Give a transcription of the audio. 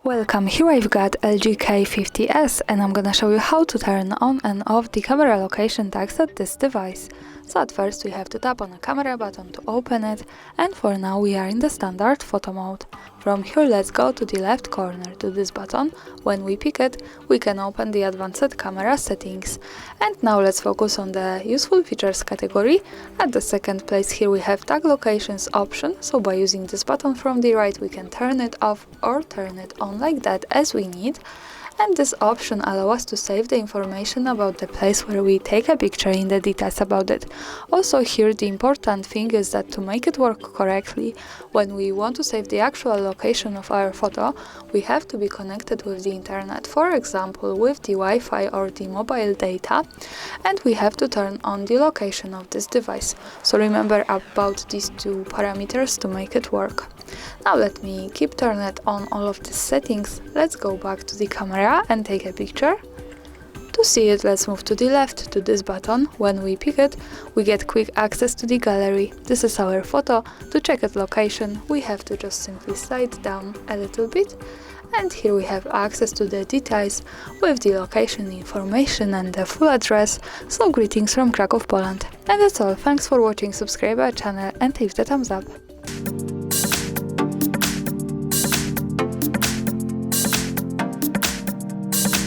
Welcome, here I've got LG K50s and I'm gonna show you how to turn on and off the camera location tags at this device. So at first we have to tap on the camera button to open it, and for now we are in the standard photo mode. From here let's go to the left corner to this button. When we pick it, we can open the advanced camera settings. And now let's focus on the useful features category. At the second place here we have tag locations option, so by using this button from the right we can turn it off or turn it on like that as we need. And this option allows us to save the information about the place where we take a picture in the details about it. Also here the important thing is that to make it work correctly, when we want to save the actual location of our photo, we have to be connected with the internet, for example with the Wi-Fi or the mobile data, and we have to turn on the location of this device. So remember about these two parameters to make it work. Now let me keep turning it on all of these settings. Let's go back to the camera and take a picture. To see it, let's move to the left to this button. When we pick it, we get quick access to the gallery. This is our photo. To check its location, we have to just simply slide down a little bit. And here we have access to the details with the location information and the full address. So greetings from Kraków, Poland. And that's all. Thanks for watching, subscribe our channel and leave the thumbs up.